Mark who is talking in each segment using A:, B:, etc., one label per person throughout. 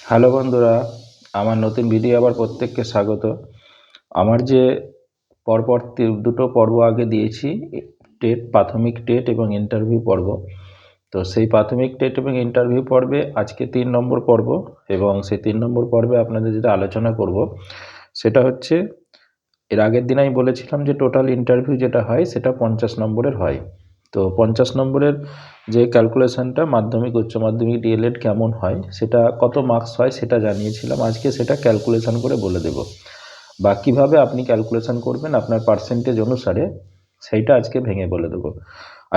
A: Hello বন্ধুরা, আমার নতুন ভিডিও আবার প্রত্যেককে স্বাগত। আমার যে পরপর দুটো পর্ব আগে দিয়েছি, টেট, প্রাথমিক টেট এবং ইন্টারভিউ পর্ব। তো সেই প্রাথমিক টেট এবং ইন্টারভিউ পর্বে আজকে 3 নম্বর পর্ব, এবং সেই 3 নম্বর পর্বে আপনাদের যেটা আলোচনা করব সেটা হচ্ছে, এর আগের দিন আমি বলেছিলাম যে টোটাল ইন্টারভিউ যেটা হয় সেটা 50 নম্বরের হয়। তো 50 নম্বরের যে ক্যালকুলেশনটা মাধ্যমিক, উচ্চ মাধ্যমিক, ডিএলএড কেমন হয়, সেটা কত মার্কস হয় সেটা জানিয়েছিলাম। আজকে সেটা ক্যালকুলেশন করে বলে দেব, বা কীভাবে আপনি ক্যালকুলেশন করবেন আপনার পার্সেন্টেজ অনুসারে, সেইটা আজকে ভেঙে বলে দেবো।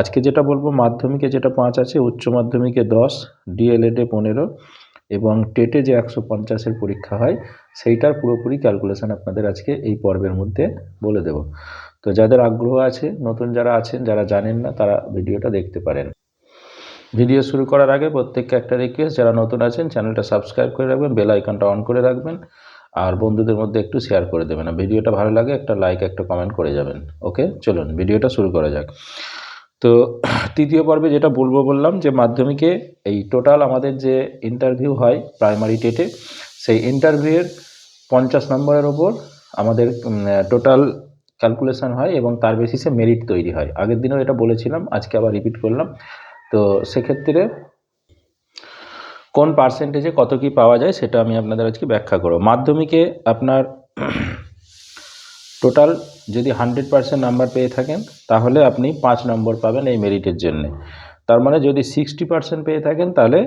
A: আজকে যেটা বলবো, মাধ্যমিকে যেটা 5 আছে, উচ্চ মাধ্যমিকে 10, ডিএলএডে 15 এবং টেটে যে 150-এর পরীক্ষা হয় সেইটার পুরোপুরি ক্যালকুলেশন আপনাদের আজকে এই পর্বের মধ্যে বলে দেব। তো যাদের আগ্রহ আছে, নতুন যারা আছেন, যারা জানেন না, তারা ভিডিওটা দেখতে পারেন। ভিডিও শুরু করার আগে প্রত্যেককে একটা রিকোয়েস্ট, যারা নতুন আছেন চ্যানেলটা সাবস্ক্রাইব করে রাখবেন, বেল আইকনটা অন করে রাখবেন, আর বন্ধুদের মধ্যে একটু শেয়ার করে দেবেন। আর ভিডিওটা ভালো লাগে একটা লাইক, একটা কমেন্ট করে যাবেন। ওকে, চলুন ভিডিওটা শুরু করা যাক। তো তৃতীয় পর্বে যেটা বললাম যে মাধ্যমিকে এই টোটাল আমাদের যে ইন্টারভিউ হয় প্রাইমারি টেটে, সেই ইন্টারভিউয়ের 50 নম্বরের ওপর আমাদের টোটাল ক্যালকুলেশন হয় এবং তার বেসিসে মেরিট তৈরি হয়। আগের দিনও এটা বলেছিলাম, আজকে আবার রিপিট করলাম। তো সেক্ষেত্রে কোন পার্সেন্টেজে কত কি পাওয়া যায় সেটা আমি আপনাদের আজকে ব্যাখ্যা করব। মাধ্যমিকে আপনার টোটাল যদি 100% নাম্বার পেয়ে থাকেন তাহলে আপনি 5 নম্বর পাবেন এই মেরিটের জন্যে। তার মানে যদি 60% পেয়ে থাকেন তাহলে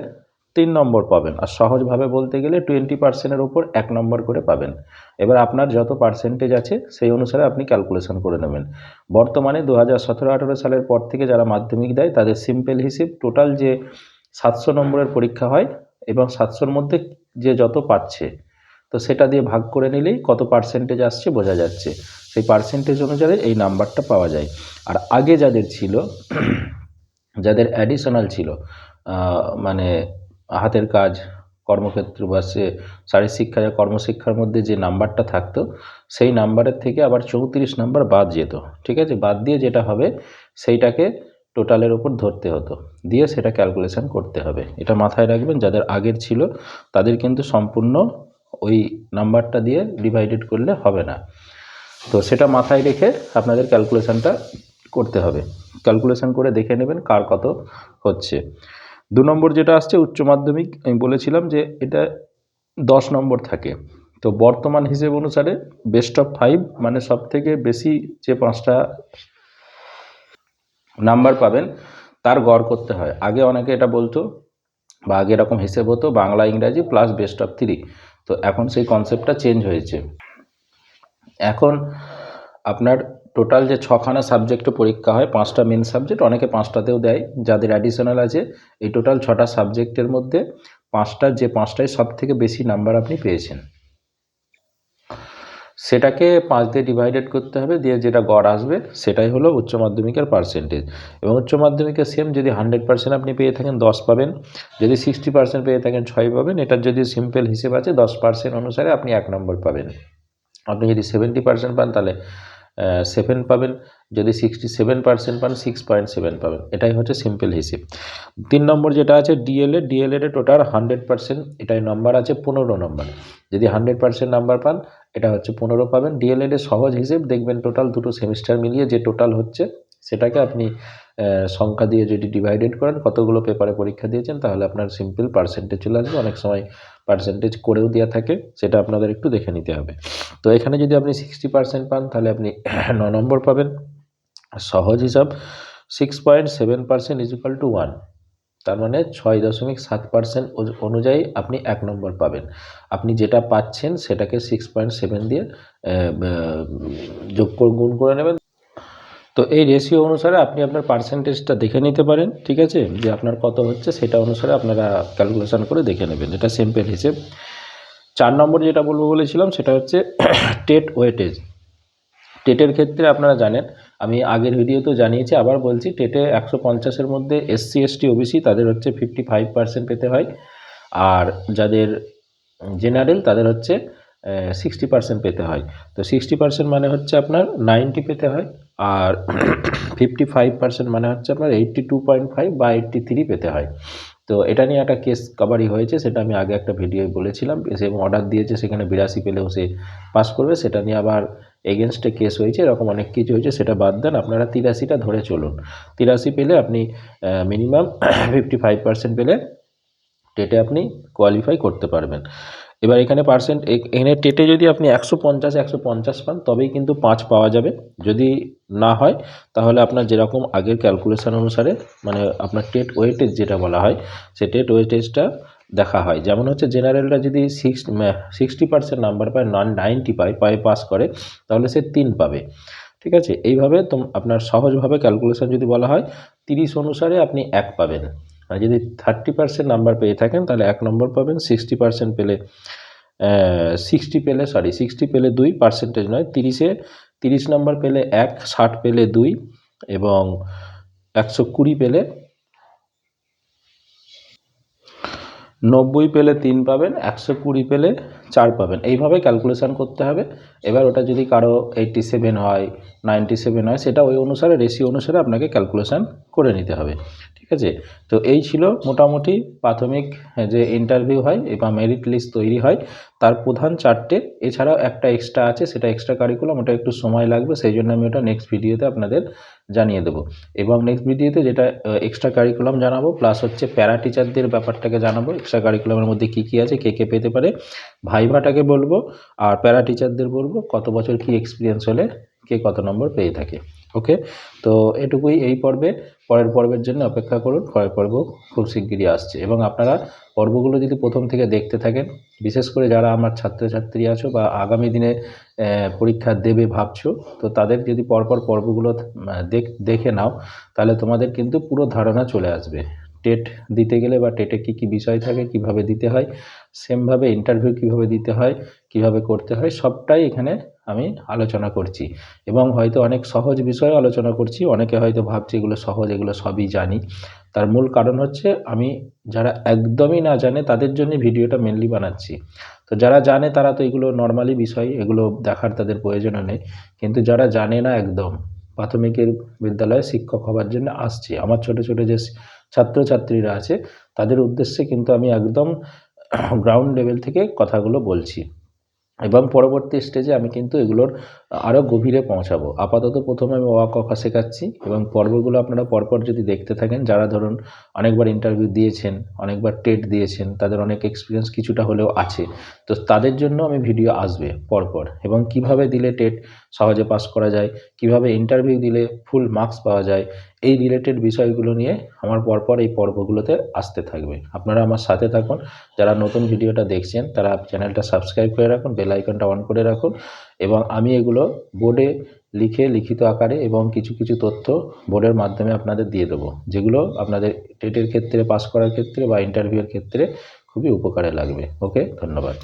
A: 3 নম্বর পাবেন, আর সহজভাবে বলতে গেলে 20%-এর ওপর 1 নম্বর করে পাবেন। এবার আপনার যত পার্সেন্টেজ আছে সেই অনুসারে আপনি ক্যালকুলেশন করে নেবেন। বর্তমানে 2017-18 সালের পর থেকে যারা মাধ্যমিক দেয় তাদের সিম্পল হিসেব, টোটাল যে 700 নম্বরের পরীক্ষা হয় এবং 700-র মধ্যে যে যত পাচ্ছে, তো সেটা দিয়ে ভাগ করে নিলেই কত পার্সেন্টেজ আসছে বোঝা যাচ্ছে। সেই পার্সেন্টেজ অনুযায়ী এই নাম্বারটা পাওয়া যায়। আর আগে যাদের ছিল, যাদের অ্যাডিশনাল ছিল, মানে হাতের কাজ, কর্মক্ষেত্র বা শারীরিক শিক্ষা বা কর্মশিক্ষার মধ্যে যে নাম্বারটা থাকতো, সেই নাম্বারের থেকে আবার 34 নাম্বার বাদ যেত। ঠিক আছে, বাদ দিয়ে যেটা হবে সেইটাকে টোটালের উপর ধরতে হতো, দিয়ে সেটা ক্যালকুলেশন করতে হবে। এটা মাথায় রাখবেন, যাদের আগের ছিল তাদের কিন্তু সম্পূর্ণ ওই নাম্বারটা দিয়ে ডিভাইডেড করলে হবে না। তো সেটা মাথায় রেখে আপনাদের ক্যালকুলেশনটা করতে হবে। ক্যালকুলেশন করে দেখে নেবেন কার কত হচ্ছে। 2 নম্বর যেটা আসছে উচ্চ মাধ্যমিক, আমি বলেছিলাম যে এটা 10 নম্বর থাকে। তো বর্তমান হিসেব অনুসারে বেস্ট অফ 5, মানে সব থেকে বেশি যে 5টা নাম্বার পাবেন তার গড় করতে হয়। আগে অনেকে এটা বলতো, বা আগে এরকম হিসেব হতো, বাংলা ইংরাজি প্লাস বেস্ট অফ 3। তো এখন সেই কনসেপ্টটা চেঞ্জ হয়েছে। এখন আপনার টোটাল যে 6খানা সাবজেক্টে পরীক্ষা হয়, 5টা মেন সাবজেক্ট, অনেকে 5টাতেও দেয়, যাদের অ্যাডিশনাল আছে, এই টোটাল 6টা সাবজেক্টের মধ্যে 5টায় সব থেকে বেশি নাম্বার আপনি পেয়েছেন, সেটাকে 5 দিয়ে ডিভাইডেড করতে হবে, দিয়ে যেটা গড় আসবে সেটাই হলো উচ্চ মাধ্যমিকের পার্সেন্টেজ। এবং উচ্চ মাধ্যমিকে সেম, যদি 100% আপনি পেয়ে থাকেন 10 পাবেন, যদি 60% পেয়ে থাকেন 6 পাবেন। এটার যদি সিম্পল হিসেব আছে 10% অনুসারে আপনি 1 নম্বর পাবেন। আপনি যদি 70% পান তাহলে 7 পাবেন, যদি 67% পান 6.7 পাবেন। এটাই হচ্ছে সিম্পল হিসেব। 3 নম্বর যেটা আছে ডিএলএডে টোটাল 100%, এটাই নম্বর আছে 15 নম্বর। যদি 100% নাম্বার পান এটা হচ্ছে 15 পাবেন। ডিএলএডের সহজ হিসেব দেখবেন, টোটাল দুটো সেমিস্টার মিলিয়ে যে টোটাল হচ্ছে সেটাকে আপনি সংখ্যা দিয়ে যদি ডিভাইডেড করেন, কতগুলো পেপারে পরীক্ষা দিয়েছেন, তাহলে আপনার সিম্পল পার্সেন্টেজ চলে আসবে। অনেক সময় পার্সেন্টেজ করেও দেওয়া থাকে, সেটা আপনাদের একটু দেখে নিতে হবে। তো এখানে যদি আপনি 60% পান তাহলে আপনি 9 নম্বর পাবেন। সহজ হিসাব, 6.7% = 1, তার মানে 6.7% অনুযায়ী আপনি 1 নম্বর পাবেন। আপনি যেটা পাচ্ছেন সেটাকে 6.7 দিয়ে যোগ করে গুণ করে নেবেন। তো এই রেশিও অনুসারে আপনি আপনার পার্সেন্টেজটা দেখে নিতে পারেন। ঠিক আছে, যে আপনার কত হচ্ছে সেটা অনুসারে আপনারা ক্যালকুলেশন করে দেখে নেবেন। এটা সিম্পল হিসেব। 4 নম্বর যেটা বলেছিলাম সেটা হচ্ছে টেট ওয়েটেজ। টেটের ক্ষেত্রে আপনারা জানেন, আমি আগের ভিডিওতেও জানিয়েছি, আবার বলছি, টেটে 150-এর মধ্যে SC ST OBC তাদের হচ্ছে 55% পেতে হয়, আর যাদের জেনারেল তাদের হচ্ছে 60% পেতে হয়। তো 60% মানে হচ্ছে আপনার 90 পেতে হয়, আর 55% মানে হচ্ছে আপনার 82.5 বা 83 পেতে হয়। তো এটা নিয়ে একটা কেস কাবারি হয়েছে, সেটা আমি আগে একটা ভিডিওয় বলেছিলাম। সে অর্ডার দিয়েছে, সেখানে 82 পেলেও সে পাস করবে, সেটা নিয়ে আবার এগেনস্টে কেস হয়েছে, এরকম অনেক কিছু হয়েছে। সেটা বাদ দেন, আপনারা 83টা ধরে চলুন। 83 পেলে আপনি মিনিমাম 55% পেলে টেটে আপনি কোয়ালিফাই করতে পারবেন। এবার এখানে পার্সেন্ট এখানে টেটে যদি আপনি 150 পান তবেই কিন্তু 5 পাওয়া যাবে। যদি না হয় তাহলে আপনার যেরকম আগের ক্যালকুলেশন অনুসারে, মানে আপনার টেট ওয়েটেজ যেটা বলা হয়, সেই টেট ওয়েটেজটা দেখা হয়। যেমন হচ্ছে জেনারেলটা যদি 60% নাম্বার পায়, 90 পায় পাস করে, তাহলে সে 3 পাবে। ঠিক আছে, এইভাবে আপনার সহজভাবে ক্যালকুলেশন যদি বলা হয়, 30 অনুসারে আপনি 1 পাবেন। আর যদি 30% নাম্বার পেয়ে থাকেন তাহলে 1 নম্বর পাবেন। 60% পেলে 60 পেলে 2, পার্সেন্টেজ নয়, 30 নম্বর পেলে 1, 60 পেলে 2 এবং 120 পেলে 90 পেলে 3 পাবেন, 120 পেলে 4 পাবেন। এইভাবে ক্যালকুলেশন করতে হবে। এবার ওটা যদি কারো 87 হয়, 97 হয়, সেটা ওই অনুসারে রেশিও অনুসারে আপনাকে ক্যালকুলেশন করে নিতে হবে। ঠিক আছে, তো এই ছিল মোটামুটি প্রাথমিক যে ইন্টারভিউ হয় বা মেরিট লিস্ট তৈরি হয় তার প্রধান 4টে। এছাড়াও একটা এক্সট্রা আছে, সেটা এক্সট্রা কারিকুলাম, ওটা একটু সময় লাগবে, সেই জন্য আমি ওটা নেক্সট ভিডিওতে আপনাদের জানিয়ে দেবো। এবং নেক্সট ভিডিওতে যেটা এক্সট্রা কারিকুলাম জানাবো, প্লাস হচ্ছে প্যারা টিচারদের ব্যাপারটাকে জানাবো, এক্সট্রা কারিকুলামের মধ্যে কী কী আছে, কে পেতে পারে, ভাইভাটাকে বলবো, আর প্যারা টিচারদের বলবো কত বছর কি এক্সপিরিয়েন্স হলে কে কত নম্বর পেয়ে থাকে। ওকে, তো এটুকুই এই পর্বে। পরের পর্বের জন্য অপেক্ষা করুন, পরের পর্ব খুব শিগগিরই আসছে। এবং আপনারা পর্বগুলো যদি প্রথম থেকে দেখতে থাকেন, বিশেষ করে যারা আমার ছাত্রছাত্রী আছো বা আগামী দিনে পরীক্ষা দেবে ভাবছো, তো তাদের যদি পরপর পর্বগুলো দেখে নাও, তাহলে তোমাদের কিন্তু পুরো ধারণা চলে আসবে। টেট দিতে গেলে বা টেটে কী কী বিষয় থাকে, কিভাবে দিতে হয়, সেমভাবে ইন্টারভিউ কিভাবে দিতে হয়, কিভাবে করতে হয়, সবটাই এখানে আমি আলোচনা করছি। এবং হয়তো অনেক সহজ বিষয় আলোচনা করছি। অনেকে হয়তো ভাবছে এগুলো সহজ, এগুলো সবই জানি। তার মূল কারণ হচ্ছে আমি যারা একদমই না জানে তাদের জন্য ভিডিওটা মেনলি বানাচ্ছি। তো যারা জানে তারা তো এগুলো নর্মালি বিষয়, এগুলো দেখার তাদের প্রয়োজনও নেই। কিন্তু যারা জানে না একদম, প্রাথমিকের বিদ্যালয়ে শিক্ষক হবার জন্য আসছে, আমার ছোট ছোট যে ছাত্রছাত্রীরা আছে, তাদের উদ্দেশ্যে কিন্তু আমি একদম গ্রাউন্ড লেভেল থেকে কথাগুলো বলছি। এবং পরবর্তী স্টেজে আমি কিন্তু এগুলোর আরও গভীরে পৌঁছাবো। আপাতত প্রথমে আমি অ আ ক খ শেখাচ্ছি, এবং পর্বগুলো আপনারা পরপর যদি দেখতে থাকেন, যারা ধরুন অনেকবার ইন্টারভিউ দিয়েছেন, অনেকবার টেট দিয়েছেন, তাদের অনেক এক্সপিরিয়েন্স কিছুটা হলেও আছে, তো তাদের জন্য আমি ভিডিও আসবে পরপর। এবং কিভাবে দিলে টেট সহজে পাস করা যায়, কিভাবে ইন্টারভিউ দিলে ফুল মার্কস পাওয়া যায়, এই রিলেটেড বিষয়গুলো নিয়ে আমার পরপর এই পর্বগুলোতে আসতে থাকবে। আপনারা আমার সাথে থাকুন। যারা নতুন ভিডিওটা দেখছেন তারা চ্যানেলটা সাবস্ক্রাইব করে রাখুন, বেল আইকনটা অন করে রাখুন। এবং আমি এগুলো বোর্ডে লিখে, লিখিত আকারে এবং কিছু কিছু তথ্য বোর্ডের মাধ্যমে আপনাদের দিয়ে দেবো, যেগুলো আপনাদের টেটের ক্ষেত্রে, পাস করার ক্ষেত্রে বা ইন্টারভিউয়ের ক্ষেত্রে খুবই উপকারে লাগবে। ওকে, ধন্যবাদ।